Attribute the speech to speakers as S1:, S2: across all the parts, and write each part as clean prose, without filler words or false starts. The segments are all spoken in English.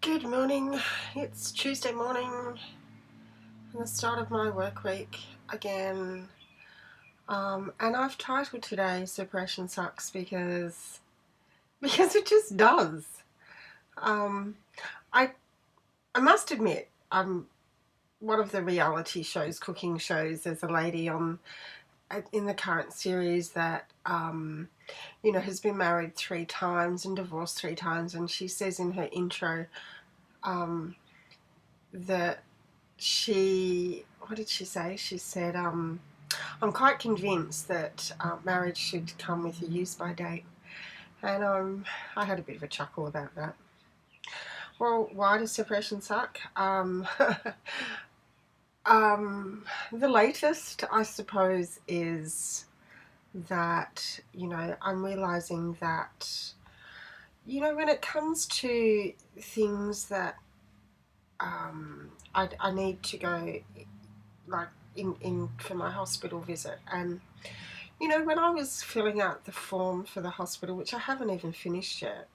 S1: Good morning. It's Tuesday morning and the start of my work week again. And I've titled today Separation Sucks because it just does. Um, I I must admit, one of the reality shows, cooking shows. There's a lady on in the current series that has been married 3 times and divorced 3 times, and she says in her intro that what did she say? She said, I'm quite convinced that marriage should come with a use by date. And I had a bit of a chuckle about that. Well, why does separation suck? The latest, I suppose, is that, I'm realizing that, when it comes to things that I need to go, like, in for my hospital visit. And when I was filling out the form for the hospital, which I haven't even finished yet,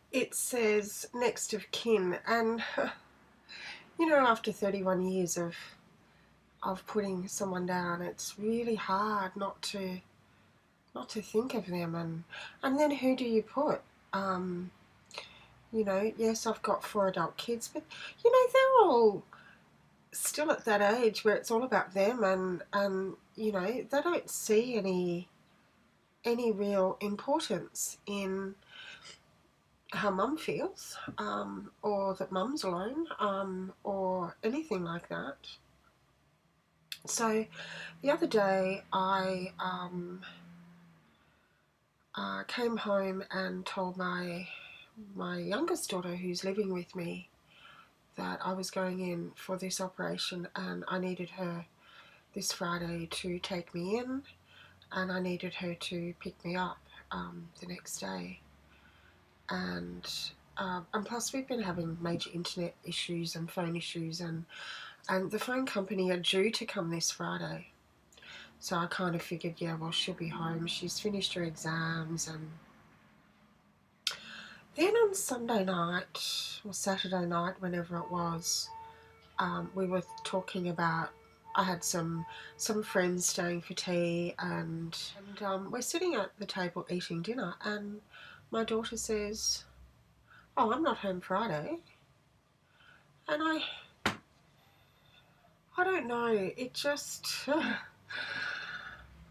S1: it says next of kin. And after 31 years of putting someone down, it's really hard not to think of them. And then who do you put? Yes, I've got 4 adult kids, but they're all still at that age where it's all about them, and they don't see any real importance in how mum feels, or that mum's alone, or anything like that. So the other day I came home and told my youngest daughter, who's living with me, that I was going in for this operation and I needed her this Friday to take me in, and I needed her to pick me up the next day. And plus we've been having major internet issues and phone issues, and the phone company are due to come this Friday. So I kind of figured, yeah, well, she'll be home. She's finished her exams. And then on Sunday night or Saturday night, whenever it was, we were talking about, I had some friends staying for tea, and we're sitting at the table eating dinner, and my daughter says, "Oh, I'm not home Friday." And I don't know, it just,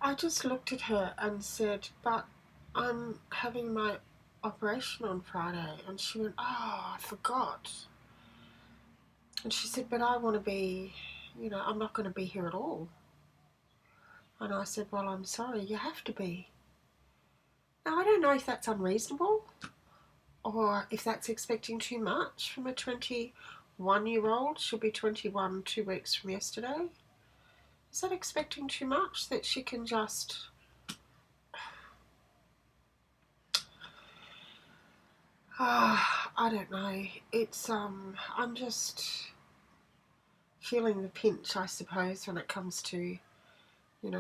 S1: I just looked at her and said, "But I'm having my operation on Friday." And she went, "Oh, I forgot." And she said, "But I want to be, I'm not going to be here at all." And I said, "Well, I'm sorry, you have to be." Now, I don't know if that's unreasonable or if that's expecting too much from a 21-year-old. She'll be 21 2 weeks from yesterday. Is that expecting too much, that she can just... I don't know. It's, I'm just feeling the pinch, I suppose, when it comes to,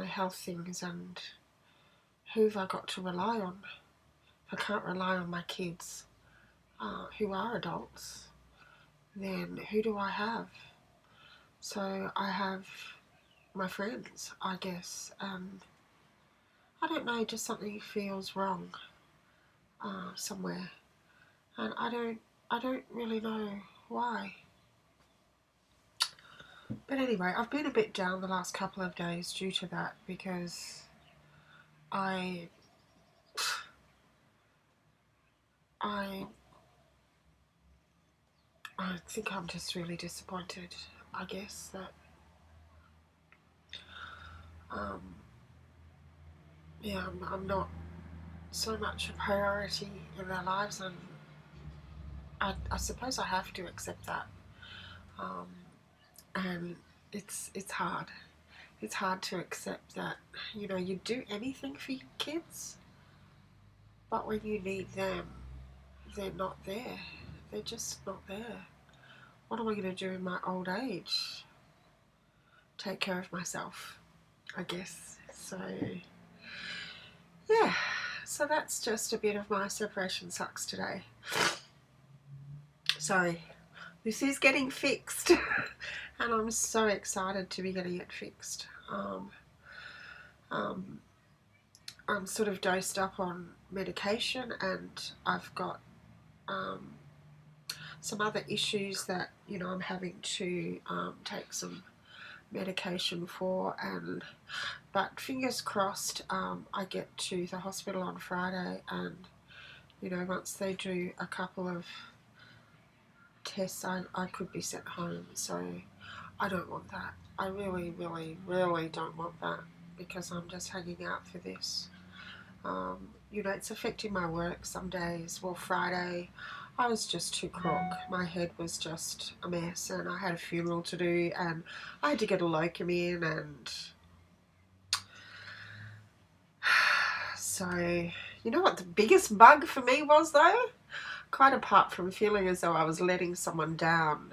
S1: health things, and who have I got to rely on? If I can't rely on my kids, who are adults, then who do I have? So I have my friends, I guess, and I don't know, just something feels wrong somewhere, and I don't really know why. But anyway, I've been a bit down the last couple of days due to that, because I think I'm just really disappointed, I guess, that I'm not so much a priority in their lives, and I suppose I have to accept that. And it's hard. It's hard to accept that, you do anything for your kids, but when you need them, they're not there. They're just not there. What am I going to do in my old age? Take care of myself, I guess. So, yeah. So that's just a bit of my separation sucks today. So this is getting fixed and I'm so excited to be getting it fixed. I'm sort of dosed up on medication, and I've got some other issues that, you know, I'm having to take some medication for, but fingers crossed, I get to the hospital on Friday, and you know, once they do a couple of tests, I could be sent home. So I don't want that. I really, really, really don't want that, because I'm just hanging out for this. You know, it's affecting my work some days. Well, Friday, I was just too crook. My head was just a mess, and I had a funeral to do, and I had to get a locum in, and so, you know what the biggest bug for me was, though? Quite apart from feeling as though I was letting someone down,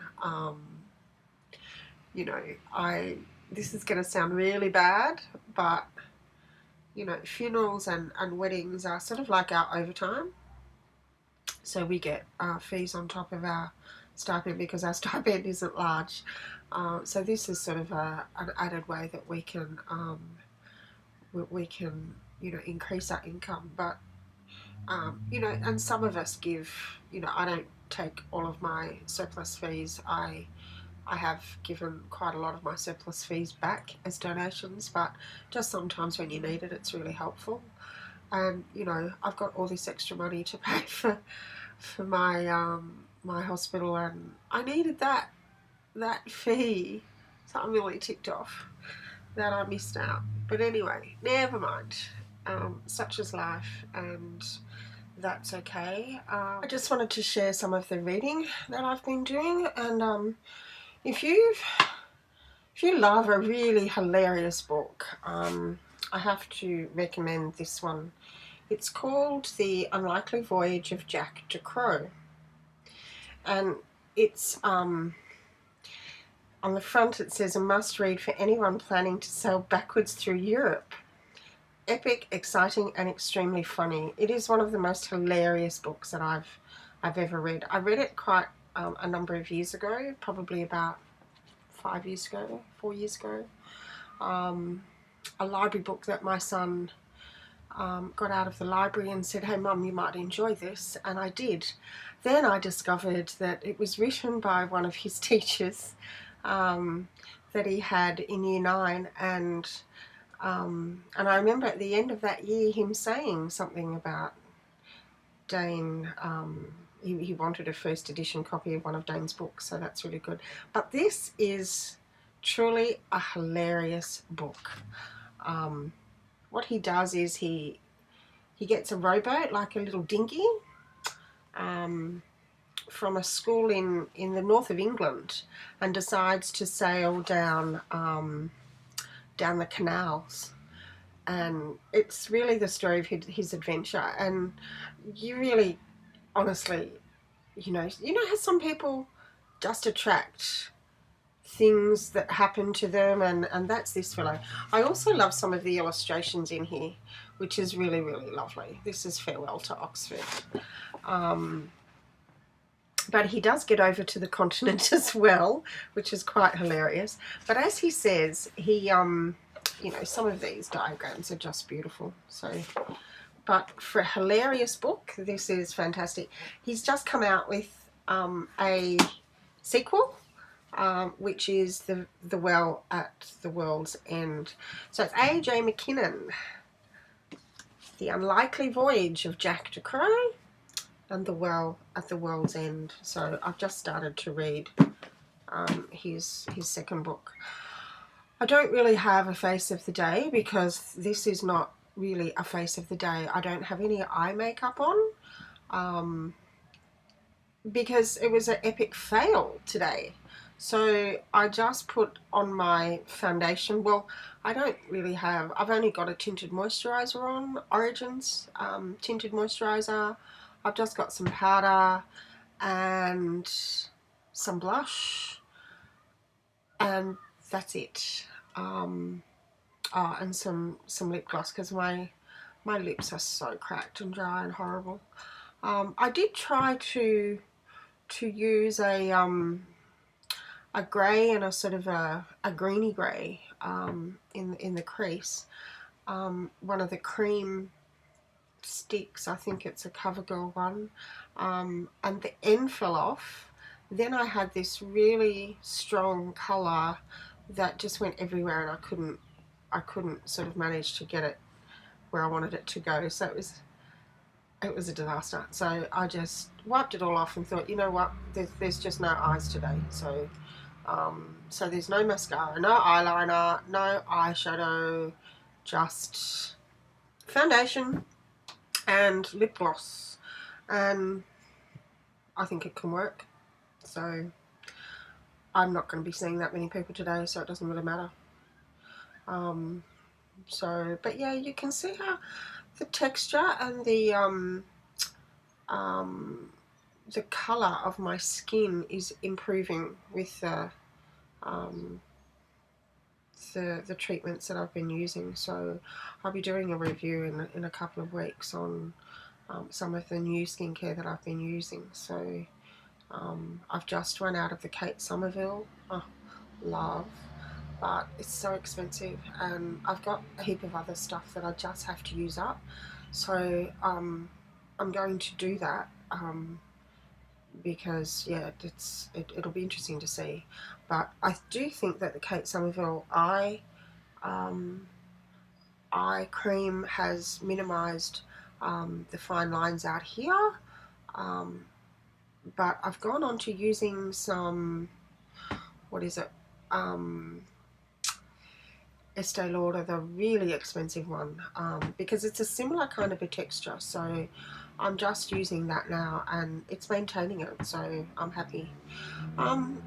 S1: you know, this is going to sound really bad, but you know, funerals and weddings are sort of like our overtime. So we get fees on top of our stipend, because our stipend isn't large. So this is sort of an added way that we can, you know, increase our income. But you know, and some of us give, you know, I don't take all of my surplus fees. I have given quite a lot of my surplus fees back as donations, but just sometimes when you need it, it's really helpful. And you know, I've got all this extra money to pay for my my hospital, and I needed that fee, so I'm really ticked off that I missed out. But anyway, never mind. Such is life, and that's okay. I just wanted to share some of the reading that I've been doing, and if you love a really hilarious book, I have to recommend this one. It's called The Unlikely Voyage of Jack de Crow, and it's on the front it says, a must read for anyone planning to sail backwards through Europe. Epic, exciting, and extremely funny. It is one of the most hilarious books that I've ever read. I read it quite a number of years ago, probably about 4 years ago. A library book that my son got out of the library and said, hey Mum, you might enjoy this, and I did. Then I discovered that it was written by one of his teachers that he had in Year 9, and I remember at the end of that year him saying something about Dane. He wanted a first edition copy of one of Dane's books, so that's really good. But this is truly a hilarious book. What he does is he gets a rowboat, like a little dinghy, from a school in the north of England, and decides to sail down the canals. And it's really the story of his adventure. And you really, honestly, you know how some people just attract things that happen to them, and that's this fellow. I also love some of the illustrations in here, which is really, really lovely. This is Farewell to Oxford. But he does get over to the continent as well, which is quite hilarious. But as he says, he you know, some of these diagrams are just beautiful. So, but for a hilarious book, this is fantastic. He's just come out with a sequel, which is the Well at the World's End. So it's A.J. McKinnon, The Unlikely Voyage of Jack de Crow, and The Well at the World's End. So I've just started to read his second book. I don't really have a face of the day, because this is not really a face of the day. I don't have any eye makeup on, because it was an epic fail today. So I just put on my foundation. Well, I don't really have, I've only got a tinted moisturiser on, Origins tinted moisturiser. I've just got some powder and some blush, and that's it. And some lip gloss, because my lips are so cracked and dry and horrible. I did try to to use a grey and a sort of a greeny grey in the crease. One of the cream sticks, I think it's a CoverGirl one, and the end fell off. Then I had this really strong colour that just went everywhere, and I couldn't sort of manage to get it where I wanted it to go. So it was a disaster. So I just wiped it all off and thought, you know what, there's just no eyes today. So there's no mascara, no eyeliner, no eyeshadow, just foundation and lip gloss, and I think it can work. So I'm not going to be seeing that many people today, so it doesn't really matter. But yeah, you can see how the texture and the colour of my skin is improving with the treatments that I've been using. So I'll be doing a review in a couple of weeks on some of the new skincare that I've been using. So I've just run out of the Kate Somerville. Oh, love. But it's so expensive, and I've got a heap of other stuff that I just have to use up. So I'm going to do that because yeah, it'll be interesting to see. But I do think that the Kate Somerville eye cream has minimised the fine lines out here. But I've gone on to using some, what is it? Estee Lauder, the really expensive one, because it's a similar kind of a texture. So I'm just using that now, and it's maintaining it. So I'm happy.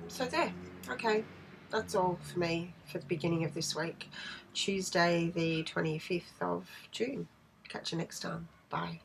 S1: So there. Okay. That's all for me for the beginning of this week. Tuesday, the 25th of June. Catch you next time. Bye.